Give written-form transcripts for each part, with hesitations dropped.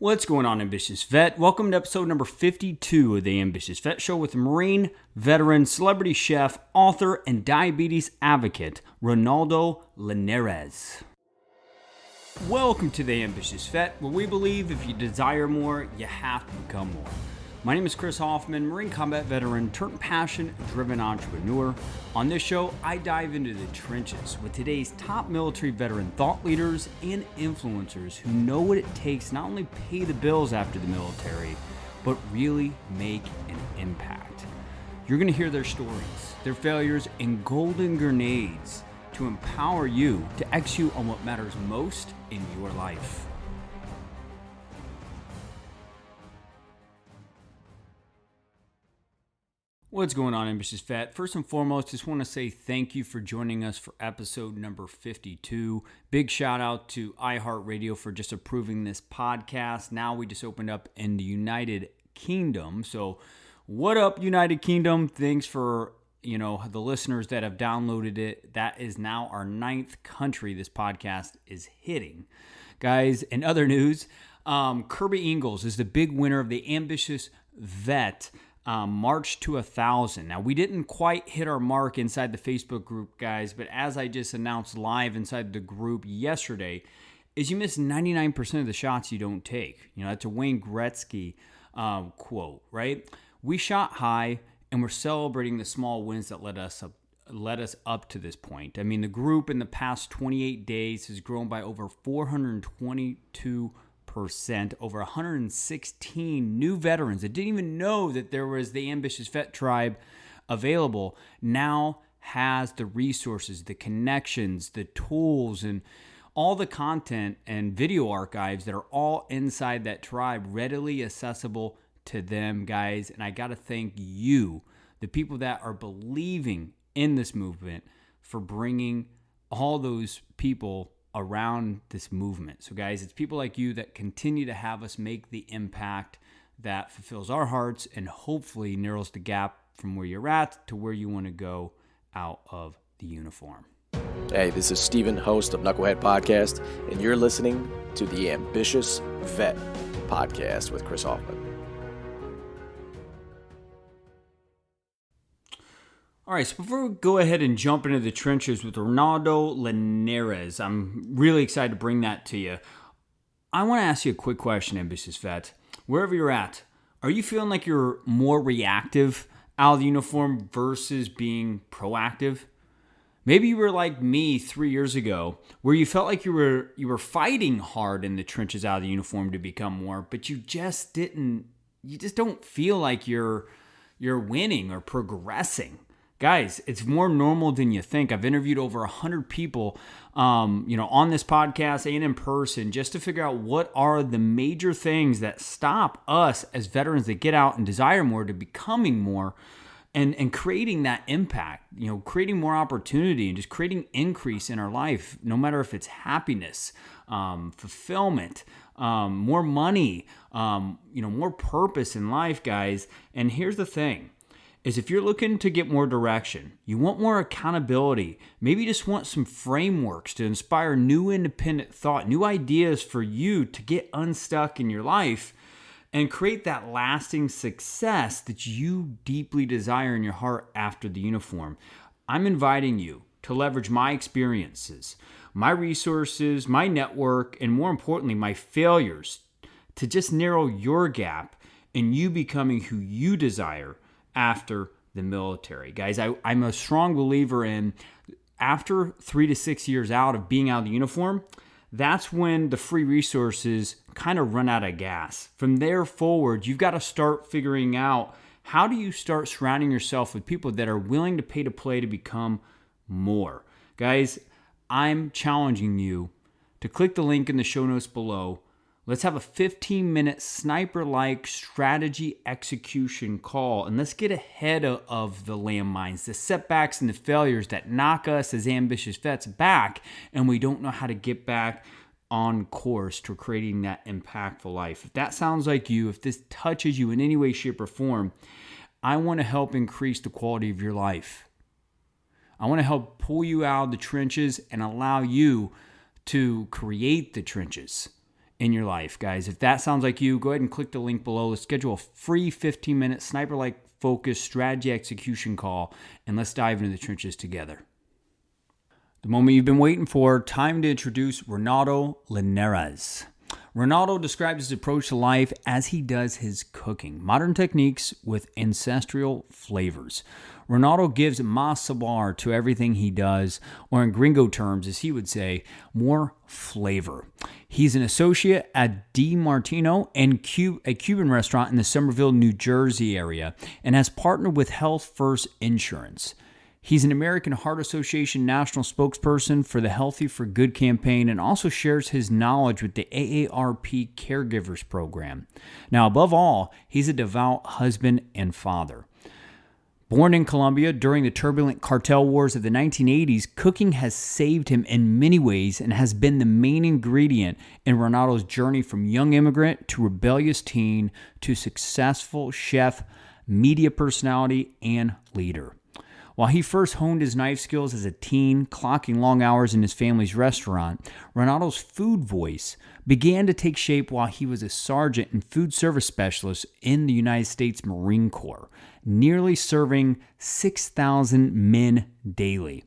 What's going on, Ambitious Vet? Welcome to episode number 52 of the Ambitious Vet Show with Marine veteran, celebrity chef, author, and diabetes advocate, Ronaldo Linares. Welcome to the Ambitious Vet, where we believe if you desire more, you have to become more. My name is Chris Hoffman, Marine combat veteran turned passion-driven entrepreneur. On this show, I dive into the trenches with today's top military veteran thought leaders and influencers who know what it takes to not only pay the bills after the military, but really make an impact. You're going to hear their stories, their failures, and golden grenades to empower you to execute on what matters most in your life. What's going on, Ambitious Vet? First and foremost, just want to say thank you for joining us for episode number 52. Big shout out to iHeartRadio for just approving this podcast. Now we just opened up in the United Kingdom. So what up, United Kingdom? Thanks for, the listeners that have downloaded it. That is now our 9th country this podcast is hitting. Guys, in other news, Kirby Ingalls is the big winner of the Ambitious Vet March to 1,000. Now, we didn't quite hit our mark inside the Facebook group, guys, but as I just announced live inside the group yesterday, is you miss 99% of the shots you don't take. That's a Wayne Gretzky quote, right? We shot high, and we're celebrating the small wins that led us up to this point. I mean, the group in the past 28 days has grown by over 422%, over 116 new veterans that didn't even know that there was the Ambitious Vet Tribe available, now has the resources, the connections, the tools, and all the content and video archives that are all inside that tribe readily accessible to them, guys. And I got to thank you, the people that are believing in this movement, for bringing all those people around this movement. So guys, it's people like you that continue to have us make the impact that fulfills our hearts and hopefully narrows the gap from where you're at to where you want to go out of the uniform. Hey, this is Steven, host of Knucklehead Podcast, and you're listening to the Ambitious Vet Podcast with Chris Hoffman. All right, so before we go ahead and jump into the trenches with Ronaldo Linares, I'm really excited to bring that to you. I want to ask you a quick question, Ambitious Vet. Wherever you're at, are you feeling like you're more reactive out of the uniform versus being proactive? Maybe you were like me 3 years ago, where you felt like you were fighting hard in the trenches out of the uniform to become more, but you just don't feel like you're winning or progressing. Guys, it's more normal than you think. I've interviewed over 100 people, on this podcast and in person, just to figure out what are the major things that stop us as veterans that get out and desire more to becoming more and creating that impact, creating more opportunity and just creating increase in our life, no matter if it's happiness, fulfillment, more money, more purpose in life, guys. And here's the thing. Is if you're looking to get more direction, you want more accountability, maybe you just want some frameworks to inspire new independent thought, new ideas for you to get unstuck in your life and create that lasting success that you deeply desire in your heart after the uniform. I'm inviting you to leverage my experiences, my resources, my network, and more importantly, my failures to just narrow your gap in you becoming who you desire after the military. Guys, I'm a strong believer in after 3 to 6 years out of being out of the uniform, that's when the free resources kind of run out of gas. From there forward, you've got to start figuring out how do you start surrounding yourself with people that are willing to pay to play to become more. Guys, I'm challenging you to click the link in the show notes below. Let's have a 15-minute sniper-like strategy execution call, and let's get ahead of the landmines, the setbacks and the failures that knock us as ambitious vets back, and we don't know how to get back on course to creating that impactful life. If that sounds like you, if this touches you in any way, shape, or form, I want to help increase the quality of your life. I want to help pull you out of the trenches and allow you to create the trenches in your life, guys. If that sounds like you, go ahead and click the link below. Let's schedule a free 15-minute sniper-like focused strategy execution call, and let's dive into the trenches together. The moment you've been waiting for, time to introduce Ronaldo Linares. Ronaldo describes his approach to life as he does his cooking, modern techniques with ancestral flavors. Ronaldo gives más sabor to everything he does, or in gringo terms, as he would say, more flavor. He's an associate at Di Martino and a Cuban restaurant in the Somerville, New Jersey area, and has partnered with Health First Insurance. He's an American Heart Association national spokesperson for the Healthy for Good campaign and also shares his knowledge with the AARP Caregivers Program. Now, above all, he's a devout husband and father. Born in Colombia during the turbulent cartel wars of the 1980s, cooking has saved him in many ways and has been the main ingredient in Ronaldo's journey from young immigrant to rebellious teen to successful chef, media personality, and leader. While he first honed his knife skills as a teen, clocking long hours in his family's restaurant, Ronaldo's food voice began to take shape while he was a sergeant and food service specialist in the United States Marine Corps, nearly serving 6,000 men daily.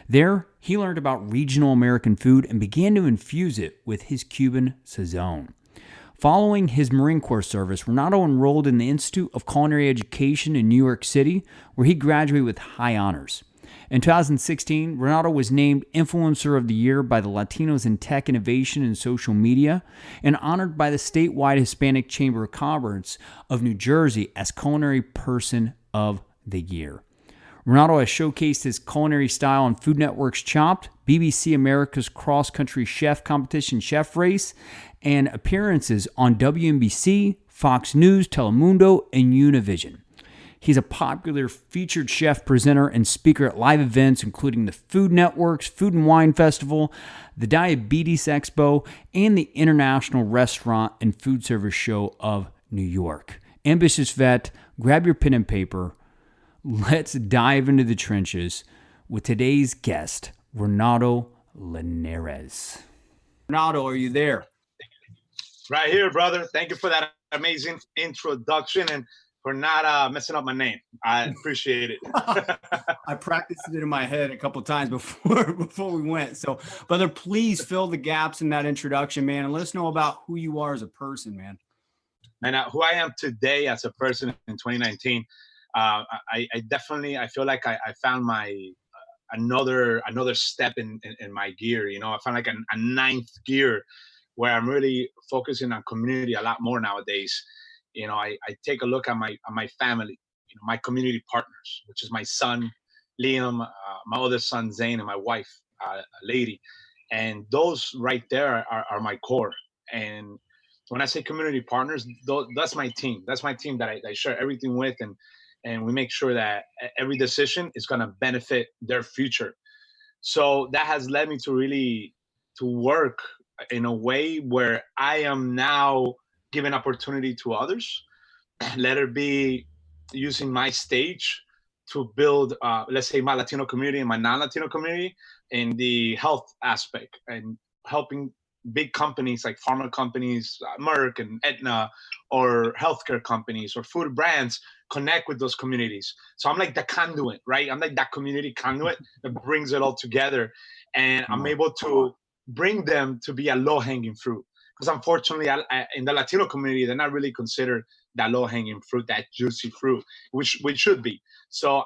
There, he learned about regional American food and began to infuse it with his Cuban sazon. Following his Marine Corps service, Ronaldo enrolled in the Institute of Culinary Education in New York City, where he graduated with high honors. In 2016, Ronaldo was named Influencer of the Year by the Latinos in Tech Innovation and Social Media, and honored by the statewide Hispanic Chamber of Commerce of New Jersey as Culinary Person of the Year. Ronaldo has showcased his culinary style on Food Network's Chopped, BBC America's Cross Country Chef Competition Chef Race, and appearances on WNBC, Fox News, Telemundo, and Univision. He's a popular featured chef, presenter, and speaker at live events, including the Food Network's Food and Wine Festival, the Diabetes EXPO, and the International Restaurant and Foodservice Show of New York. Ambitious vet, grab your pen and paper. Let's dive into the trenches with today's guest, Ronaldo Linares. Ronaldo, are you there? Right here, brother. Thank you for that amazing introduction and for not messing up my name. I appreciate it. I practiced it in my head a couple of times before we went. So, brother, please fill the gaps in that introduction, man, and let us know about who you are as a person, man. And who I am today as a person in 2019. I definitely feel like I found my another step in my gear. You know, I found like a ninth gear where I'm really focusing on community a lot more nowadays. You know, I take a look at my family, you know, my community partners, which is my son, Liam, my other son, Zane, and my wife, Lady. And those right there are my core. And when I say community partners, that's my team. That's my team that I share everything with. And we make sure that every decision is going to benefit their future. So that has led me to really to work in a way where I am now giving opportunity to others, let it be using my stage to build, let's say, my Latino community and my non-Latino community in the health aspect and helping big companies like pharma companies, Merck and Aetna, or healthcare companies or food brands connect with those communities. So I'm like the conduit, right? I'm like that community conduit that brings it all together. And I'm able to bring them to be a low-hanging fruit. Because unfortunately, in the Latino community, they're not really considered that low-hanging fruit, that juicy fruit, which should be. So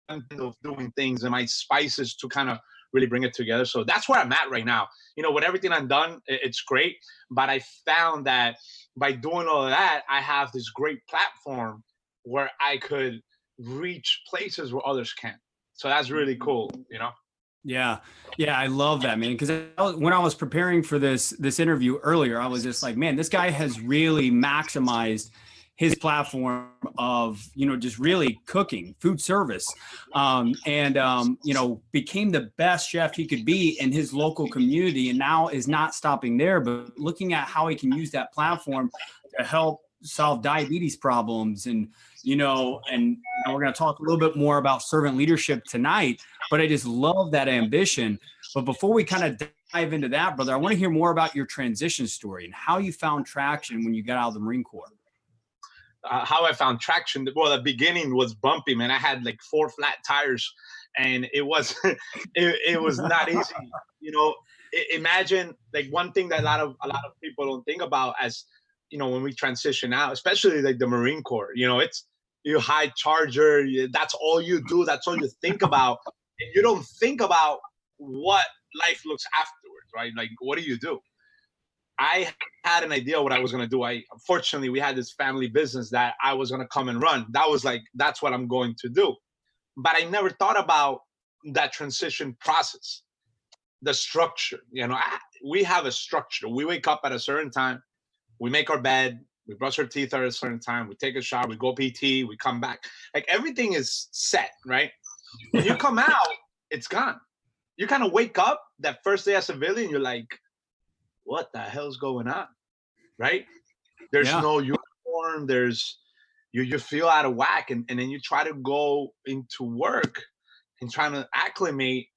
I'm doing things and my spices to kind of really bring it together. So that's where I'm at right now. You know, with everything I've done, it's great. But I found that by doing all of that, I have this great platform where I could reach places where others can't. So that's really cool, you know? Yeah. I love that, man. Because when I was preparing for this interview earlier, I was just like, man, this guy has really maximized his platform of, you know, just really cooking, food service, you know, became the best chef he could be in his local community, and now is not stopping there, but looking at how he can use that platform to help solve diabetes problems. And, you know, we're going to talk a little bit more about servant leadership tonight, but I just love that ambition. But before we kind of dive into that, brother, I want to hear more about your transition story and how you found traction when you got out of the Marine Corps. How I found traction. Well, the beginning was bumpy, man. I had like 4 flat tires, and it was it was not easy. You know, imagine like one thing that a lot of people don't think about as, you know, when we transition out, especially like the Marine Corps. You know, it's you high charger. That's all you do. That's all you think about, and you don't think about what life looks afterwards, right? Like, what do you do? I had an idea what I was going to do. Unfortunately, we had this family business that I was going to come and run. That was like, that's what I'm going to do. But I never thought about that transition process, the structure. You know, we have a structure. We wake up at a certain time. We make our bed. We brush our teeth at a certain time. We take a shower. We go PT. We come back. Like everything is set, right? When you come out, it's gone. You kind of wake up that first day as a civilian. You're like, what the hell's going on, right? There's no uniform. There's you feel out of whack, and then you try to go into work and trying to acclimate,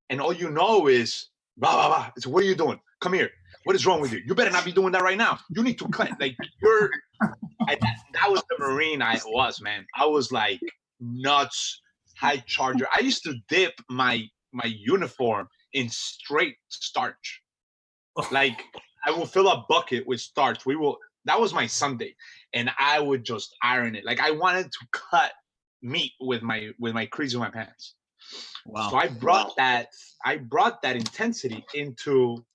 and all you know is blah blah blah. It's what are you doing? Come here. What is wrong with you? You better not be doing that right now. You need to cut. Like that was the Marine I was, man. I was like nuts, high charger. I used to dip my uniform in straight starch. Like I will fill a bucket with starch. That was my Sunday, and I would just iron it. Like I wanted to cut meat with my crease in my pants. Wow. So I brought that intensity into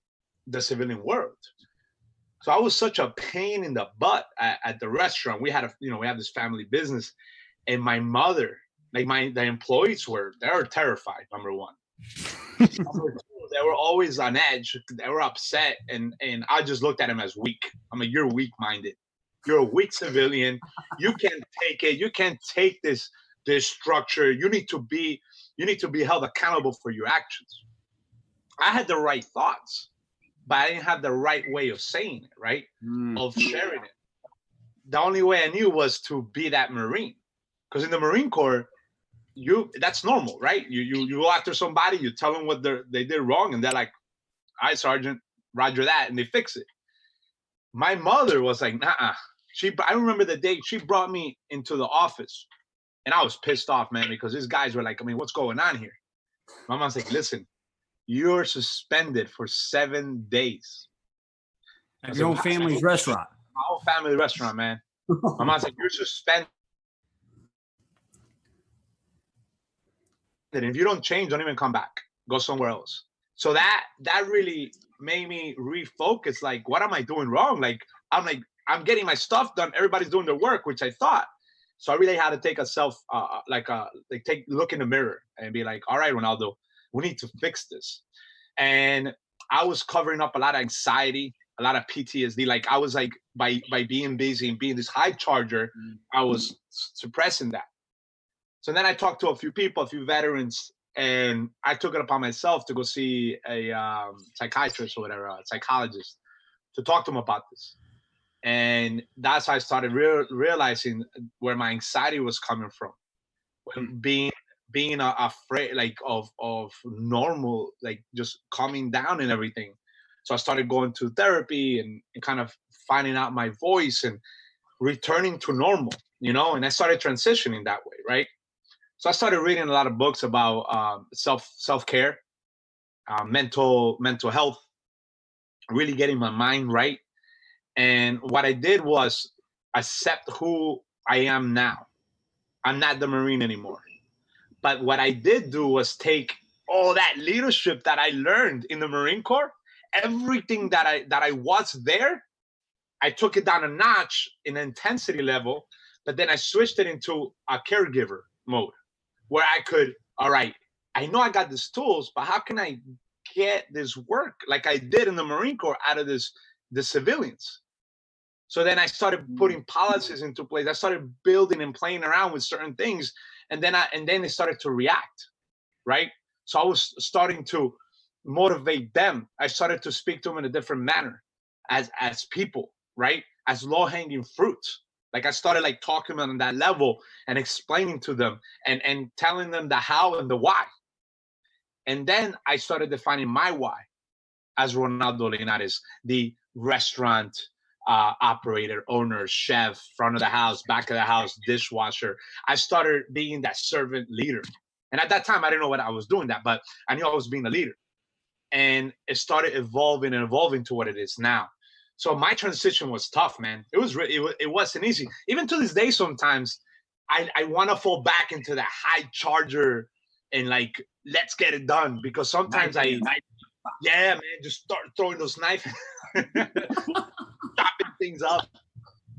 the civilian world. So I was such a pain in the butt at the restaurant. We had we have this family business, and my mother, like the employees they were terrified. Number one. Number two, they were always on edge. They were upset, and I just looked at them as weak. I'm like, you're weak-minded. You're a weak civilian. You can't take it. You can't take this structure. You need to be held accountable for your actions. I had the right thoughts, but I didn't have the right way of saying it, right? Of sharing it. The only way I knew was to be that Marine, because in the Marine Corps, that's normal, right? You go after somebody, you tell them what they did wrong, and they're like, "All right, Sergeant, roger that," and they fix it. My mother was like, "Nah." I remember the day she brought me into the office, and I was pissed off, man, because these guys were like, "I mean, what's going on here?" My mom's like, "Listen, you're suspended for 7 days." At your own family's restaurant. My whole family restaurant, man. My mom's like, "You're suspended. And if you don't change, don't even come back. Go somewhere else." So that really made me refocus. Like, what am I doing wrong? Like, I'm getting my stuff done. Everybody's doing their work, which I thought. So I really had to take a look in the mirror and be like, all right, Ronaldo, we need to fix this. And I was covering up a lot of anxiety, a lot of PTSD. Like I was like, by being busy and being this high charger, I was suppressing that. So then I talked to a few people, a few veterans, and I took it upon myself to go see a psychiatrist or whatever, a psychologist, to talk to them about this. And that's how I started realizing where my anxiety was coming from, being afraid, like of normal, like just calming down and everything. So I started going to therapy and kind of finding out my voice and returning to normal, and I started transitioning that way, right? So I started reading a lot of books about self-care, mental health, really getting my mind right. And what I did was accept who I am now. I'm not the Marine anymore. But what I did do was take all that leadership that I learned in the Marine Corps, everything that I was there, I took it down a notch in intensity level, but then I switched it into a caregiver mode where I could, all right, I know I got these tools, but how can I get this work like I did in the Marine Corps out of the civilians? So then I started putting policies into place. I started building and playing around with certain things, and then they started to react, right? So I was starting to motivate them. I started to speak to them in a different manner, as people, right? As low-hanging fruits. Like I started like talking on that level and explaining to them and telling them the how and the why. And then I started defining my why as Ronaldo Linares, the restaurant operator, owner, chef, front of the house, back of the house, dishwasher. I started being that servant leader. And at that time, I didn't know what I was doing that, but I knew I was being a leader. And it started evolving and evolving to what it is now. So my transition was tough, man. It wasn't easy. Even to this day, sometimes I want to fall back into that high charger and like, let's get it done. Because sometimes yeah, man, just start throwing those knives, chopping things up.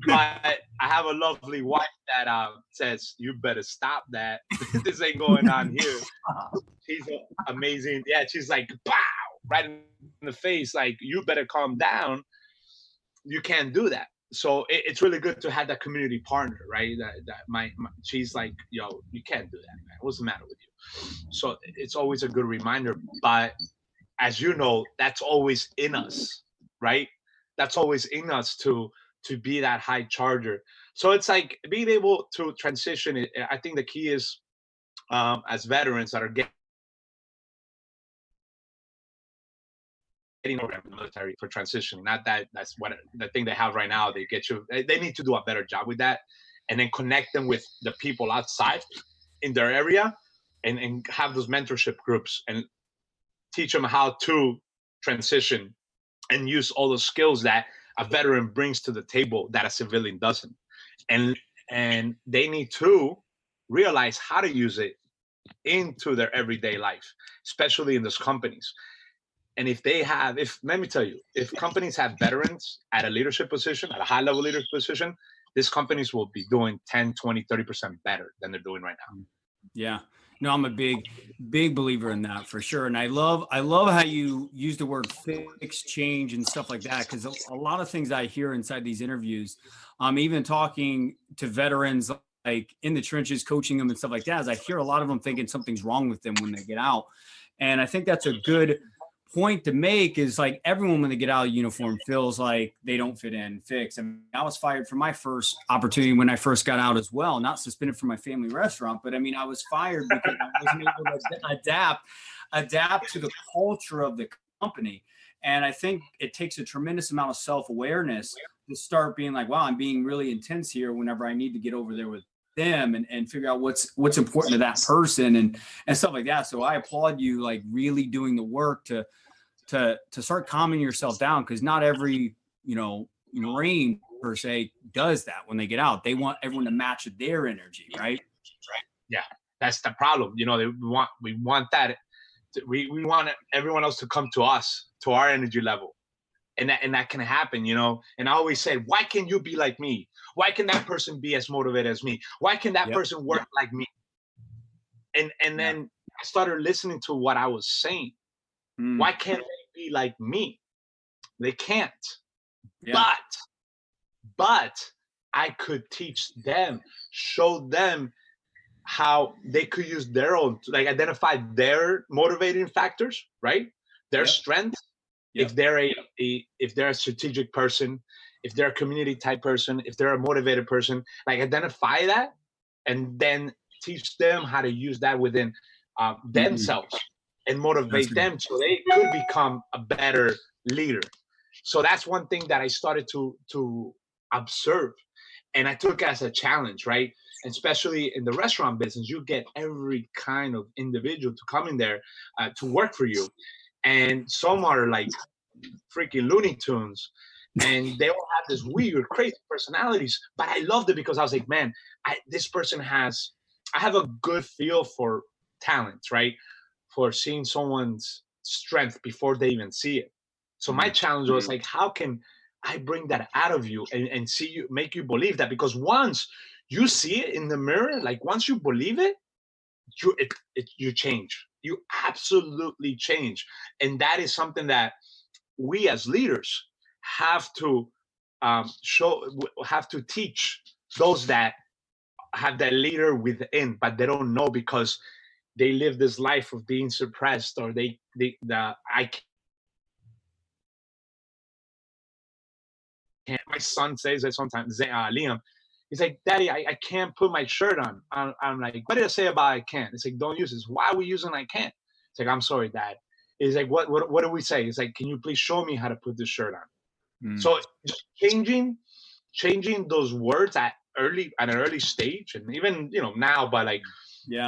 But I have a lovely wife that says, you better stop that. This ain't going on here. She's amazing. Yeah, she's like, pow, right in the face. Like, you better calm down. You can't do that. So it's really good to have that community partner, right? She's like, yo, you can't do that, man. What's the matter with you? So it's always a good reminder. But as you know, that's always in us, right? That's always in us to be that high charger. So it's like being able to transition. I think the key is as veterans that are getting program in the military for transition. Not that's what the thing they have right now. They need to do a better job with that, and then connect them with the people outside in their area, and have those mentorship groups and teach them how to transition and use all those skills that a veteran brings to the table that a civilian doesn't. And they need to realize how to use it into their everyday life, especially in those companies. And let me tell you, if companies have veterans at a leadership position, at a high level leadership position, these companies will be doing 10, 20, 30% better than they're doing right now. Yeah. No, I'm a big believer in that for sure. And I love how you use the word fix, change, and stuff like that. Cause a lot of things I hear inside these interviews, even talking to veterans, like in the trenches, coaching them and stuff like that, is I hear a lot of them thinking something's wrong with them when they get out. And I think that's a good point to make, is like everyone when they get out of uniform feels like they don't fit in. Fix. I mean, I was fired from my first opportunity when I first got out as well, not suspended from my family restaurant, but I mean, I was fired because I wasn't able to adapt to the culture of the company. And I think it takes a tremendous amount of self-awareness to start being like, wow, I'm being really intense here whenever I need to get over there with them and figure out what's important to that person and stuff like that. So I applaud you, like really doing the work to start calming yourself down, because not every Marine per se does that when they get out. They want everyone to match their energy, right? Yeah, that's the problem. We want that. We want everyone else to come to us, to our energy level. And that can happen, And I always said, why can't you be like me? Why can that person be as motivated as me? Why can that person work like me? And then I started listening to what I was saying. Why can't they be like me? They can't. Yeah. But I could teach them, show them how they could use their own, like identify their motivating factors, right? Their strengths. Yep. If they're a strategic person, if they're a community type person, if they're a motivated person, like identify that and then teach them how to use that within themselves and motivate them so they could become a better leader. So that's one thing that I started to observe, and I took it as a challenge, right? And especially in the restaurant business, you get every kind of individual to come in there to work for you. And some are like freaking Looney Tunes, and they all have this weird, crazy personalities. But I loved it because I was like, man, I have a good feel for talent, right? For seeing someone's strength before they even see it. So my challenge was like, how can I bring that out of you and see you, make you believe that? Because once you see it in the mirror, like once you believe it, you change. You absolutely change. And that is something that we as leaders have to teach those that have that leader within, but they don't know because they live this life of being suppressed, or I can't. My son says that sometimes, Liam, he's like, Daddy, I can't put my shirt on. I'm like, what did I say about I can't? It's like, don't use this. Why are we using I can't? It's like, I'm sorry, Dad. It's like, what do we say? It's like, can you please show me how to put this shirt on? Mm. So just changing those words at an early stage, and even now, but like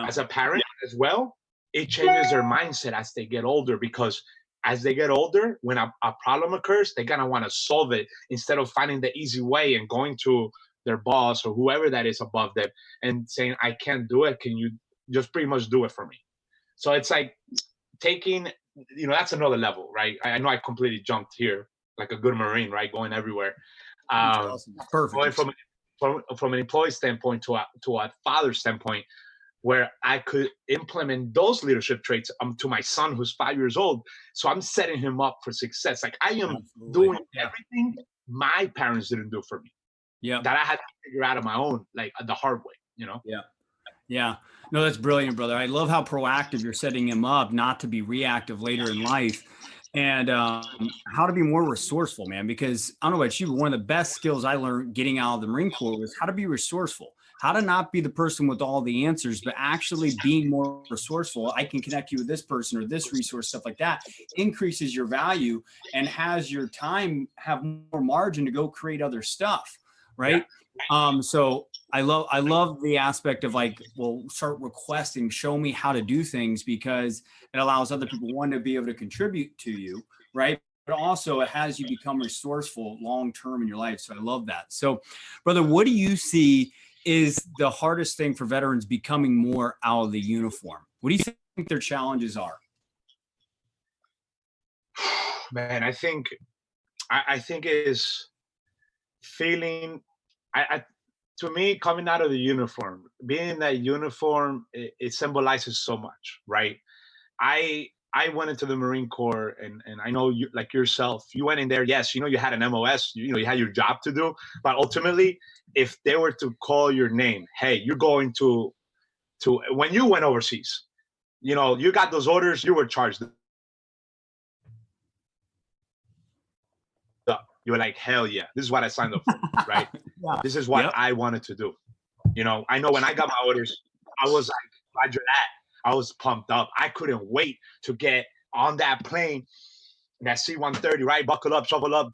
as a parent as well, it changes their mindset as they get older, because as they get older, when a problem occurs, they're gonna want to solve it instead of finding the easy way and going to their boss or whoever that is above them and saying, I can't do it. Can you just pretty much do it for me? So it's like taking, that's another level, right? I know I completely jumped here like a good Marine, right? Going everywhere. Awesome. Perfect. Going from an employee standpoint to a father standpoint, where I could implement those leadership traits to my son who's 5 years old. So I'm setting him up for success. Like I am doing everything my parents didn't do for me. Yeah. That I had to figure out on my own, like the hard way, Yeah. Yeah. No, that's brilliant, brother. I love how proactive you're setting him up, not to be reactive later in life, and how to be more resourceful, man. Because I don't know about you, but one of the best skills I learned getting out of the Marine Corps was how to be resourceful, how to not be the person with all the answers, but actually being more resourceful. I can connect you with this person or this resource, stuff like that increases your value and has your time have more margin to go create other stuff. Right. Yeah. So I love the aspect of like, well, start requesting, show me how to do things, because it allows other people, one, to be able to contribute to you. Right. But also it has you become resourceful long-term in your life. So I love that. So brother, what do you see is the hardest thing for veterans becoming more out of the uniform? What do you think their challenges are? Man, I think it is feeling, to me, coming out of the uniform, being in that uniform, it symbolizes so much, right? I went into the Marine Corps, and I know you, like yourself, you went in there. Yes, you had an MOS, you had your job to do, but ultimately, if they were to call your name, hey, you're going to when you went overseas, you got those orders, you were charged up. You were like, hell yeah, this is what I signed up for, right? Yeah. This is what I wanted to do. I know when I got my orders, I was like, Roger that. I was pumped up. I couldn't wait to get on that plane, that C-130, right? Buckle up, shovel up,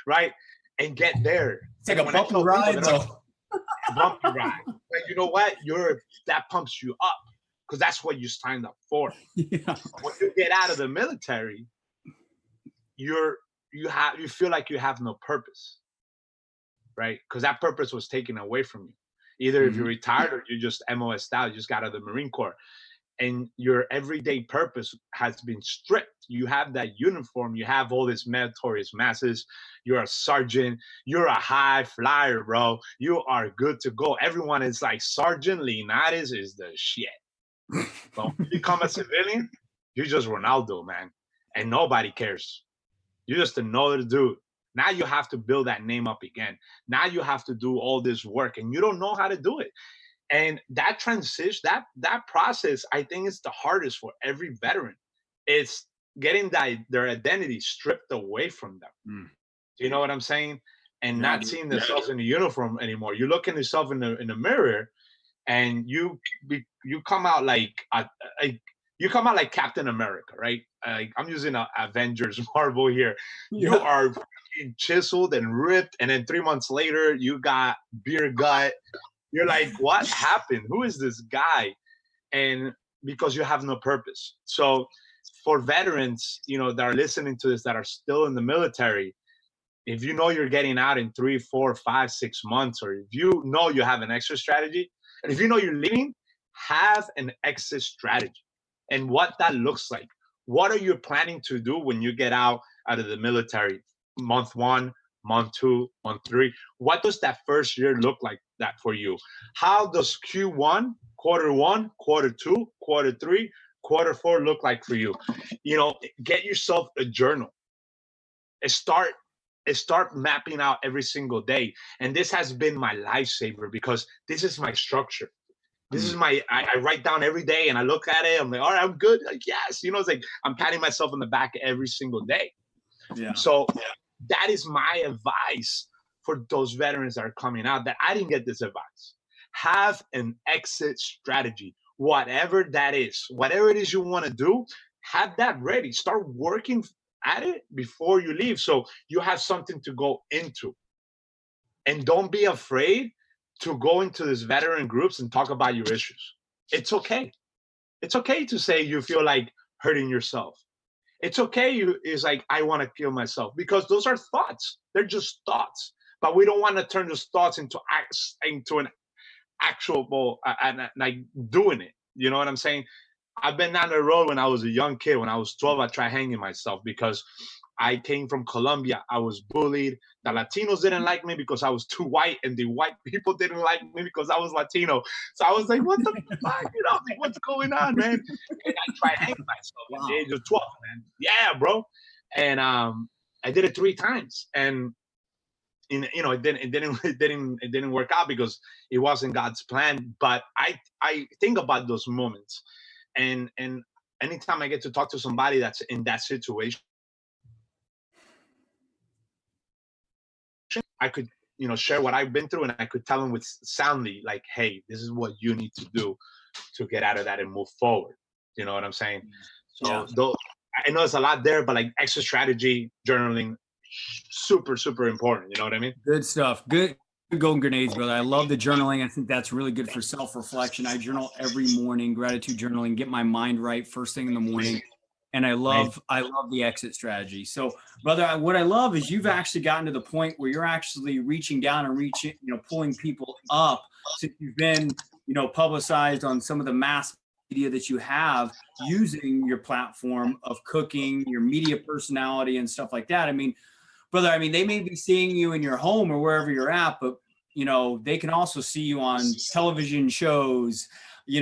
right? And get there. It's like a bumpy ride, though. Bumpy ride. But you know what? That pumps you up, because that's what you signed up for. Yeah. When you get out of the military, you feel like you have no purpose, right? Because that purpose was taken away from you. Either if you're retired or you just MOS'd out, you just got out of the Marine Corps, and your everyday purpose has been stripped. You have that uniform, you have all this meritorious masses, you're a sergeant, you're a high flyer, bro. You are good to go. Everyone is like, Sergeant Linares is the shit. But when you become a civilian, you're just Ronaldo, man. And nobody cares. You're just another dude. Now you have to build that name up again. Now you have to do all this work, and you don't know how to do it. And that transition, that process, I think is the hardest for every veteran. It's getting their identity stripped away from them. Do you know what I'm saying? And not seeing themselves in the uniform anymore. You look at yourself in the mirror, and you come out like you come out like Captain America, right? I'm using Avengers Marvel here. Yeah. You are chiseled and ripped, and then 3 months later, you got beer gut. You're like, what happened? Who is this guy? And because you have no purpose. So for veterans, that are listening to this, that are still in the military, if you know you're getting out in 3, 4, 5, 6 months, or if you know you have an exit strategy, and if you know you're leaving, have an exit strategy and what that looks like. What are you planning to do when you get out of the military? Month 1, month 2, month 3. What does that first year look like that for you? How does Q1, quarter 1, quarter 2, quarter 3, quarter 4 look like for you? Get yourself a journal. Start mapping out every single day. And this has been my lifesaver, because this is my structure. This is I write down every day, and I look at it. I'm like, all right, I'm good. Like, yes. It's like I'm patting myself on the back every single day. Yeah. So that is my advice for those veterans that are coming out, that I didn't get this advice. Have an exit strategy. whatever that is, whatever it is you want to do, have that ready. Start working at it before you leave, so you have something to go into. And don't be afraid to go into these veteran groups and talk about your issues. It's okay. It's okay to say you feel like hurting yourself. It's okay. It's like, I want to kill myself, because those are thoughts. They're just thoughts. But we don't want to turn those thoughts into an actual and like doing it. You know what I'm saying? I've been down the road when I was a young kid. When I was 12, I tried hanging myself because I came from Colombia. I was bullied. The Latinos didn't like me because I was too white, and the white people didn't like me because I was Latino. So I was like, what the fuck? You know, like, what's going on, man? And I tried hanging myself at the age of 12, man. Yeah, bro. And I did it 3 times. And it didn't work out because it wasn't God's plan. But I think about those moments, and anytime I get to talk to somebody that's in that situation, I could, share what I've been through, and I could tell them with soundly, like, hey, this is what you need to do to get out of that and move forward. You know what I'm saying? So Yeah. though I know it's a lot there, but like exit strategy, journaling, super, super important. You know what I mean? Good stuff. Good golden grenades, brother. I love the journaling. I think that's really good for self-reflection. I journal every morning, gratitude journaling, get my mind right first thing in the morning. And I love the exit strategy. So, brother, what I love is you've actually gotten to the point where you're actually reaching down and pulling people up, since you've been, publicized on some of the mass media that you have, using your platform of cooking, your media personality and stuff like that. I mean, brother, they may be seeing you in your home or wherever you're at, but they can also see you on television shows,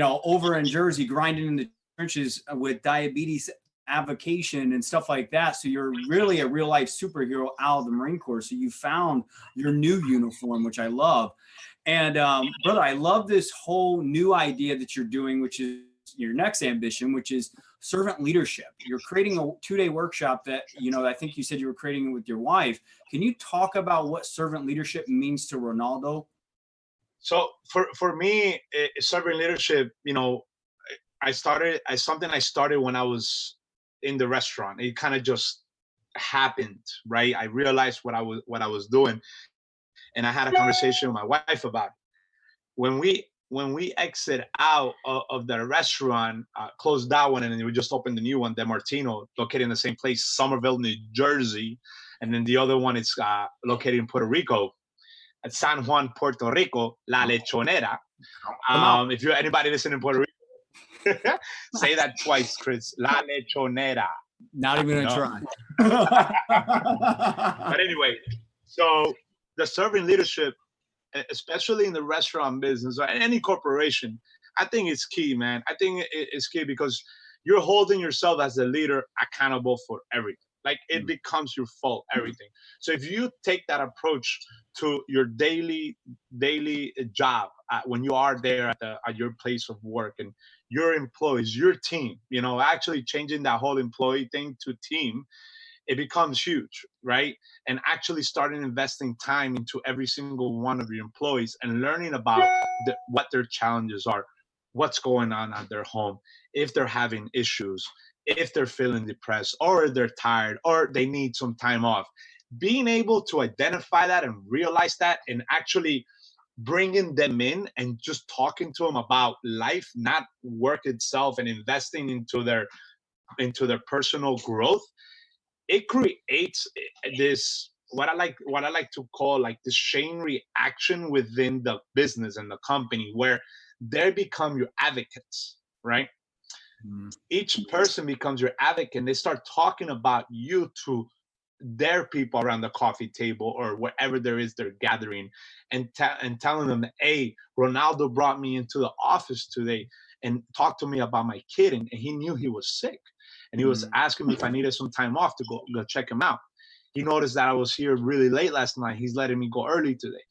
over in Jersey, grinding in the trenches with diabetes avocation and stuff like that. So you're really a real life superhero out of the Marine Corps. So you found your new uniform, which I love. And brother, I love this whole new idea that you're doing, which is your next ambition, which is servant leadership. You're creating a 2-day workshop that, I think you said you were creating it with your wife. Can you talk about what servant leadership means to Ronaldo? So for me, servant leadership, I started when I was in the restaurant. It kind of just happened, right? I realized what I was doing, and I had a conversation with my wife about it. When we exit out of the restaurant, closed that one, and then we just opened the new one, De Martino, located in the same place, Somerville, New Jersey, and then the other one is located in Puerto Rico, at San Juan, Puerto Rico, La Lechonera. If you're anybody listening in Puerto Rico, say that twice, Chris. La Lechonera. Not even gonna try. But anyway, so the servant leadership, especially in the restaurant business or any corporation, I think it's key, man. I think it's key because you're holding yourself as a leader accountable for everything. Like, it becomes your fault, everything. So if you take that approach to your daily job, when you are there at your place of work, and your employees, your team, actually changing that whole employee thing to team, it becomes huge, right? And actually starting investing time into every single one of your employees and learning about what their challenges are, what's going on at their home, if they're having issues, if they're feeling depressed, or they're tired, or they need some time off. Being able to identify that and realize that, and actually bringing them in and just talking to them about life, not work itself, and investing into their personal growth, it creates this what I like to call like this chain reaction within the business and the company, where they become your advocates, right? Each person becomes your advocate, and they start talking about you to their people around the coffee table or wherever there is they're gathering, and telling them, hey, Ronaldo brought me into the office today and talked to me about my kid, and he knew he was sick, and he was asking me if I needed some time off to go check him out. He noticed that I was here really late last night. He's letting me go early today.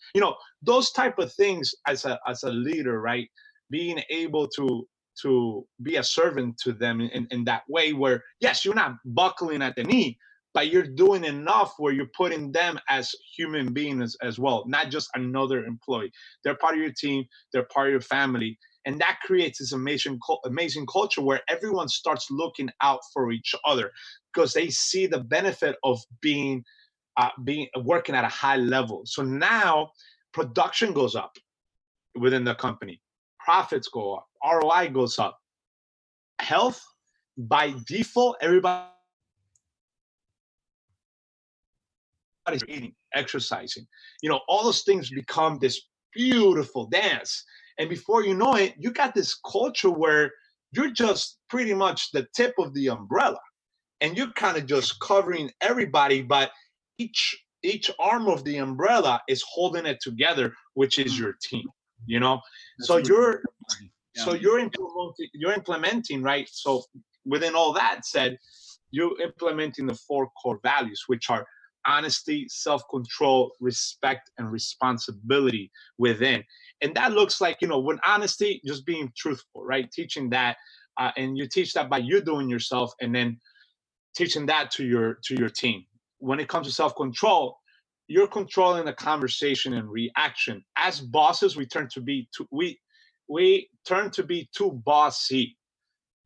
Those type of things as a leader, right? Being able to be a servant to them in that way, where, yes, you're not buckling at the knee, but you're doing enough where you're putting them as human beings as well, not just another employee. They're part of your team. They're part of your family. And that creates this amazing culture where everyone starts looking out for each other because they see the benefit of being working at a high level. So now production goes up within the company, profits go up, ROI goes up, health by default, everybody eating, exercising, all those things become this beautiful dance. And before you know it, you got this culture where you're just pretty much the tip of the umbrella and you're kind of just covering everybody, but each arm of the umbrella is holding it together, which is your team, so you're implementing, right? So within all that said, you're implementing the 4 core values, which are honesty, self-control, respect, and responsibility within. And that looks like, with honesty, just being truthful, right? Teaching that, and you teach that by you doing yourself, and then teaching that to your team. When it comes to self-control, you're controlling the conversation and reaction. As bosses, we turn to be too bossy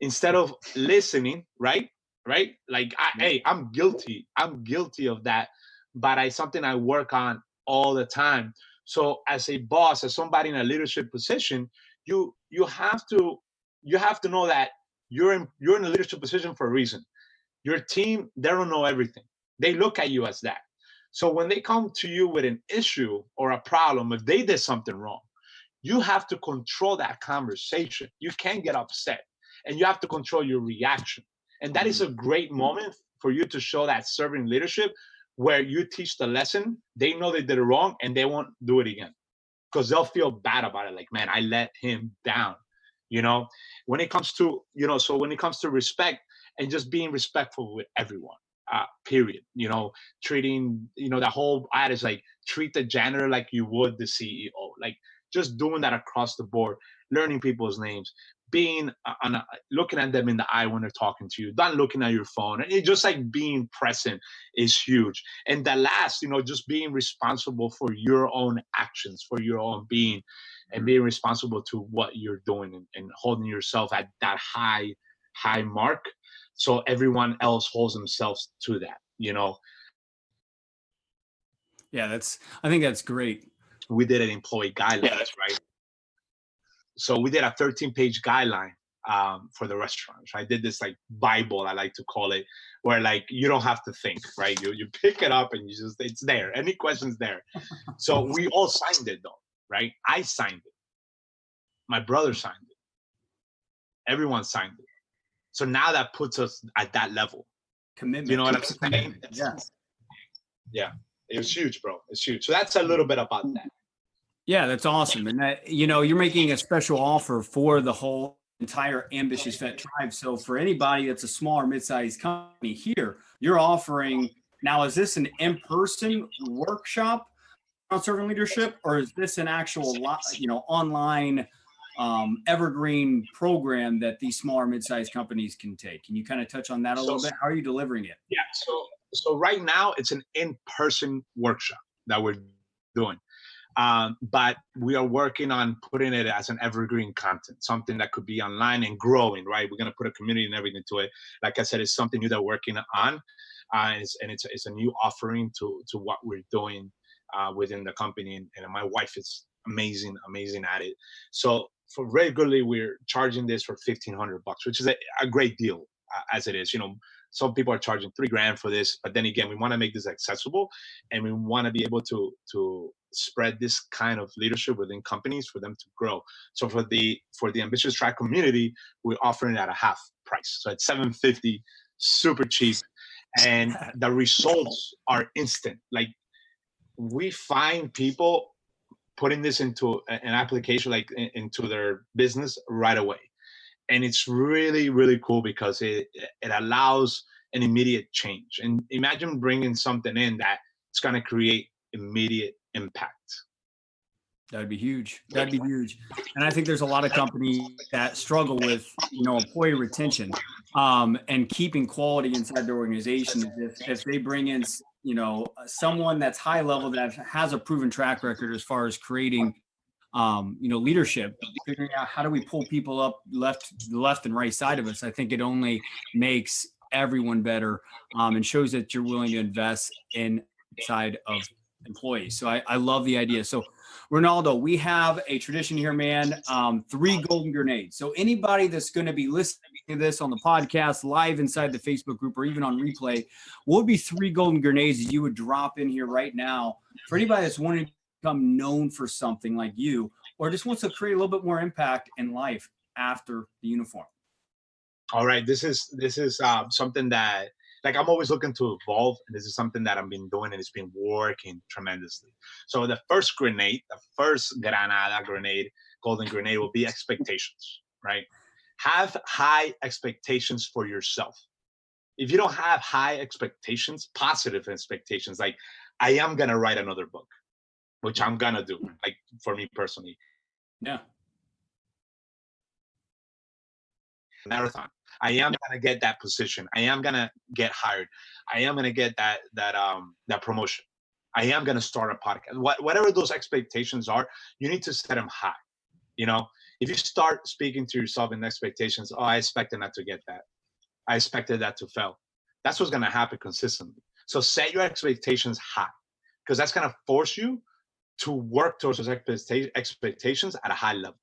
instead of listening, right? Like, hey, I'm guilty of that, but it's something I work on all the time. So as a boss, as somebody in a leadership position, you have to know that you're in a leadership position for a reason. Your team, they don't know everything. They look at you as that. So when they come to you with an issue or a problem, if they did something wrong, you have to control that conversation. You can't get upset, and you have to control your reaction. And that is a great moment for you to show that servant leadership where you teach the lesson. They know they did it wrong and they won't do it again because they'll feel bad about it. Like, man, I let him down. When it comes to, so when it comes to respect and just being respectful with everyone, period, treating, the whole ad is like, treat the janitor like you would the CEO, like just doing that across the board, learning people's names, being looking at them in the eye when they're talking to you, not looking at your phone. And it's just like being present is huge. And the last, just being responsible for your own actions, for your own being, and being responsible to what you're doing and holding yourself at that high mark. So everyone else holds themselves to that, Yeah, I think that's great. We did an employee guidelines, right? So we did a 13-page guideline for the restaurants. I did this like Bible, I like to call it, where like you don't have to think, right? You pick it up and it's there. Any questions there? So we all signed it though, right? I signed it. My brother signed it. Everyone signed it. So now that puts us at that level. Commitment. You know what I'm saying? Yeah. It was huge, bro. It's huge. So that's a little bit about that. Yeah, that's awesome. And that, you're making a special offer for the whole entire Ambitious Vet tribe. So for anybody that's a small or mid-sized company here, you're offering, now is this an in-person workshop on servant leadership, or is this an actual, online evergreen program that these smaller mid-sized companies can take? Can you kind of touch on that a little bit? How are you delivering it? Yeah, so right now it's an in-person workshop that we're doing. But we are working on putting it as an evergreen content, something that could be online and growing, right? We're going to put a community and everything to it. Like I said, it's something new that we're working on. And it's a new offering to what we're doing within the company. And my wife is amazing at it. So for regularly, we're charging this for $1,500, which is a great deal as it is. Some people are charging $3,000 for this, but then again, we want to make this accessible, and we want to be able to spread this kind of leadership within companies for them to grow. So for the Ambitious Tribe community, we're offering it at a half price. So it's $750, super cheap, and the results are instant. Like, we find people putting this into an application, like into their business right away. And it's really, really cool because it allows an immediate change. And imagine bringing something in that it's going to create immediate impact. That'd be huge. And I think there's a lot of companies that struggle with, employee retention and keeping quality inside their organization. If they bring in, someone that's high level that has a proven track record as far as creating leadership, figuring out how do we pull people up the left and right side of us. I think it only makes everyone better, and shows that you're willing to invest inside of employees. So I love the idea. So Ronaldo, we have a tradition here, man. 3 golden grenades. So anybody that's going to be listening to this on the podcast, live inside the Facebook group, or even on replay, what would be 3 golden grenades that you would drop in here right now for anybody that's wanting to become known for something like you, or just wants to create a little bit more impact in life after the uniform? All right, this is something that, like, I'm always looking to evolve, and this is something that I've been doing, and it's been working tremendously. So the first grenade, the first golden grenade, will be expectations, right? Have high expectations for yourself. If you don't have high expectations, positive expectations, like, I am gonna write another book, which I'm gonna do, like, for me personally. Yeah. Marathon. I am gonna get that position. I am gonna get hired. I am gonna get that promotion. I am gonna start a podcast. Whatever those expectations are, you need to set them high. If you start speaking to yourself in expectations, oh, I expected not to get that. I expected that to fail. That's what's gonna happen consistently. So set your expectations high, because that's gonna force you to work towards those expectations at a high level.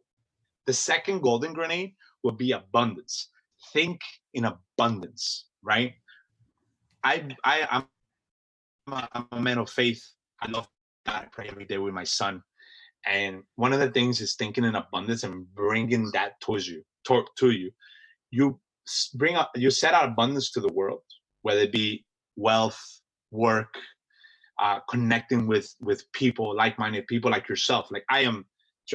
The second golden grenade will be abundance. Think in abundance, right? I'm a man of faith. I love God. I pray every day with my son. And one of the things is thinking in abundance and bringing that towards you, to you. You set out abundance to the world, whether it be wealth, work, connecting with people, like-minded people like yourself. Like, I am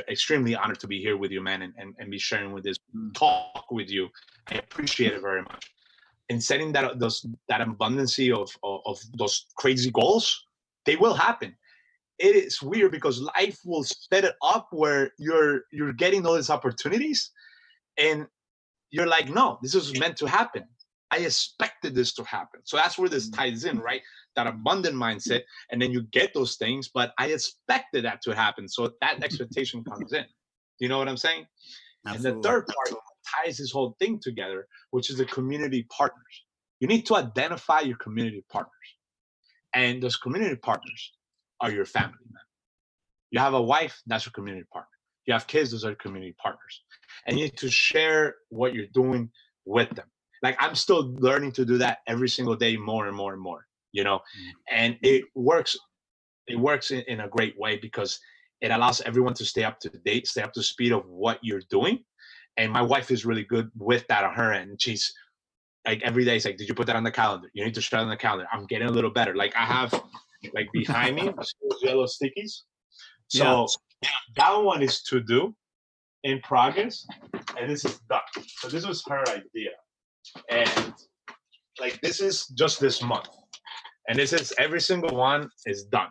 extremely honored to be here with you, man, and be sharing with this talk with you. I appreciate it very much. And setting that abundance of those crazy goals, they will happen. It is weird because life will set it up where you're getting all these opportunities, and you're like, no, this is meant to happen. I expected this to happen. So that's where this ties in, right? That abundant mindset, and then you get those things, but I expected that to happen. So that expectation comes in. You know what I'm saying? Absolutely. And the third part ties this whole thing together, which is the community partners. You need to identify your community partners. And those community partners are your family, man. You have a wife, that's your community partner. You have kids, those are community partners. And you need to share what you're doing with them. Like, I'm still learning to do that every single day, more and more and more, and it works. It works in a great way because it allows everyone to stay up to date, stay up to speed of what you're doing. And my wife is really good with that on her end. She's like, every day, it's like, did you put that on the calendar? You need to share it on the calendar. I'm getting a little better. Like, I have, like, behind me, those yellow stickies. So that one is to do, in progress, and this is done. So this was her idea. And, like, this is just this month, and this is every single one is done.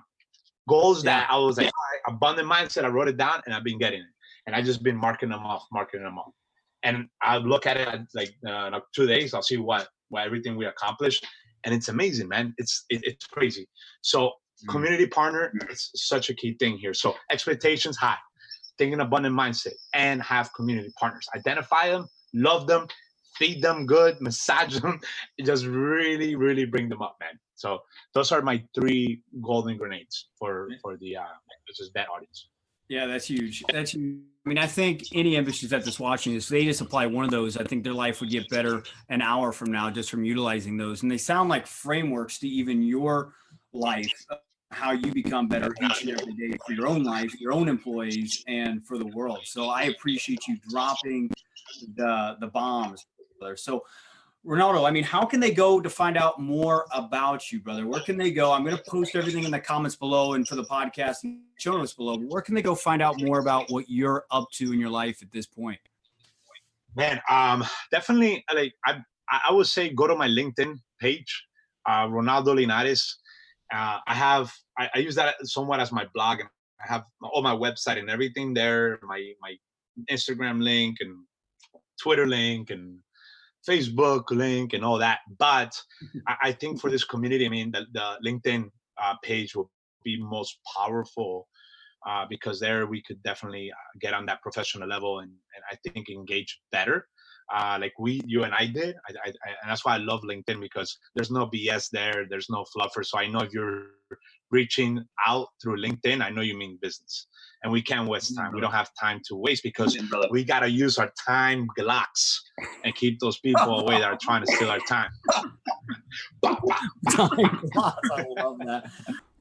Goals that I was like, all right, abundant mindset. I wrote it down, and I've been getting it, and I just been marking them off. And I look at it like 2 days. I'll see what everything we accomplished, and it's amazing, man. It's crazy. So community partner is such a key thing here. So expectations high, thinking abundant mindset, and have community partners. Identify them, love them, feed them good, massage them, just really, really bring them up, man. So those are my 3 golden grenades for the Ambitious Vet audience. Yeah, that's huge. That's huge. I mean, I think any ambitious vet that's watching this, they just apply one of those, I think their life would get better an hour from now just from utilizing those. And they sound like frameworks to even your life, how you become better each and every day for your own life, your own employees, and for the world. So I appreciate you dropping the bombs. So Ronaldo, I mean, how can they go to find out more about you, brother? Where can they go? I'm going to post everything in the comments below and for the podcast and show notes below. Where can they go find out more about what you're up to in your life at this point? Man, definitely, like, I would say go to my LinkedIn page, Ronaldo Linares. I use that somewhat as my blog, and I have all my website and everything there, my Instagram link and Twitter link and Facebook link and all that. But I think for this community, I mean, the LinkedIn page will be most powerful because there we could definitely get on that professional level and I think engage better. Like you and I did. And that's why I love LinkedIn, because there's no BS there. There's no fluffer. So I know if you're reaching out through LinkedIn, I know you mean business. And we can't waste time. We don't have time to waste, because we got to use our time Glocks and keep those people away that are trying to steal our time. I love that.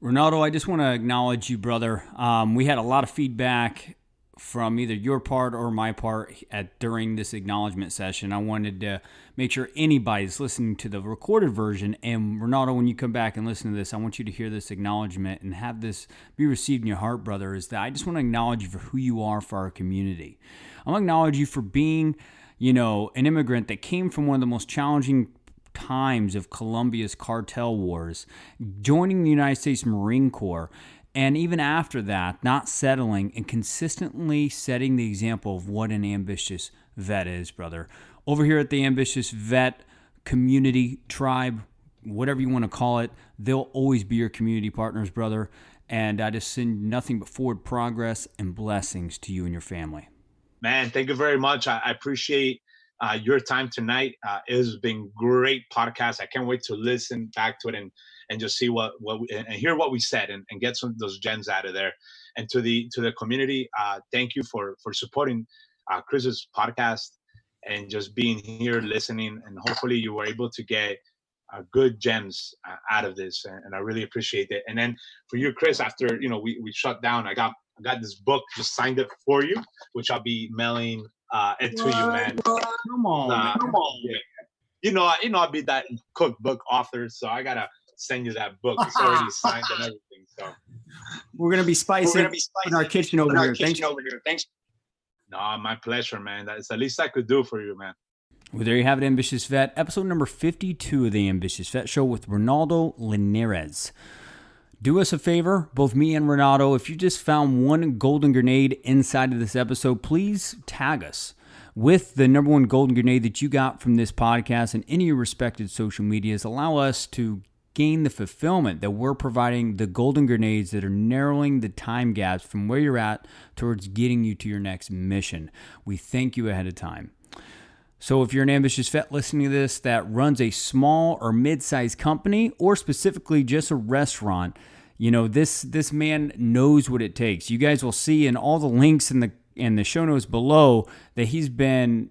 Ronaldo, I just want to acknowledge you, brother. We had a lot of feedback from either your part or my part during this acknowledgement session. I wanted to make sure anybody's listening to the recorded version. And Ronaldo, when you come back and listen to this, I want you to hear this acknowledgement and have this be received in your heart, brother, is that I just want to acknowledge you for who you are for our community. I want to acknowledge you for being, an immigrant that came from one of the most challenging times of Colombia's cartel wars, joining the United States Marine Corps, and even after that, not settling and consistently setting the example of what an ambitious vet is, brother. Over here at the Ambitious Vet community, tribe, whatever you want to call it, they'll always be your community partners, brother. And I just send nothing but forward progress and blessings to you and your family. Man, thank you very much. I appreciate your time tonight. It has been great podcast. I can't wait to listen back to it and just see what and hear what we said and get some of those gems out of there. And to the community, thank you for supporting Chris's podcast and just being here listening. And hopefully you were able to get good gems out of this. And I really appreciate it. And then for you, Chris, after we shut down, I got this book, just signed it for you, which I'll be mailing it to you, man. Come on. Yeah. I'll be that cookbook author, so I gotta send you that book. It's already signed and everything. So we're gonna be spicy in our kitchen over here. Thanks. No, my pleasure, man. That's the least I could do for you, man. Well, there you have it, Ambitious Vet, episode number 52 of the Ambitious Vet Show with Ronaldo Linares. Do us a favor, both me and Ronaldo, if you just found one golden grenade inside of this episode, please tag us with the number one golden grenade that you got from this podcast and any of your respected social medias. Allow us to gain the fulfillment that we're providing the golden grenades that are narrowing the time gaps from where you're at towards getting you to your next mission. We thank you ahead of time. So if you're an ambitious vet listening to this that runs a small or mid-sized company, or specifically just a restaurant, this man knows what it takes. You guys will see in all the links in the show notes below that he's been,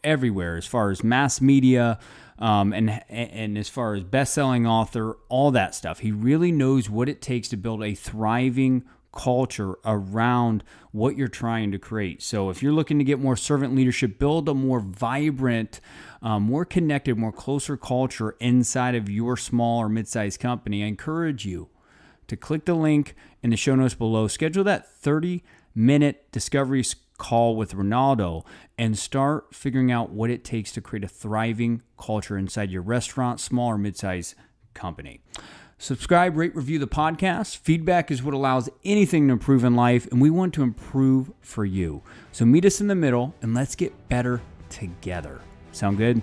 everywhere as far as mass media, and as far as best-selling author, all that stuff. He really knows what it takes to build a thriving culture around what you're trying to create. So if you're looking to get more servant leadership, build a more vibrant, more connected, more closer culture inside of your small or mid-sized company, I encourage you to click the link in the show notes below, schedule that 30-minute discovery call with Ronaldo, and start figuring out what it takes to create a thriving culture inside your restaurant, small or mid-sized company. Subscribe, rate, review the podcast. Feedback is what allows anything to improve in life, and we want to improve for you. So meet us in the middle, and let's get better together. Sound good?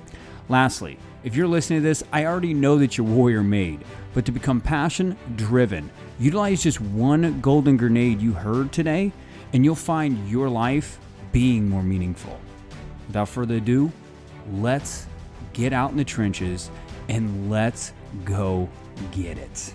Lastly, if you're listening to this, I already know that you're warrior made, but to become passion-driven, utilize just one golden grenade you heard today, and you'll find your life being more meaningful. Without further ado, let's get out in the trenches, and let's go get it.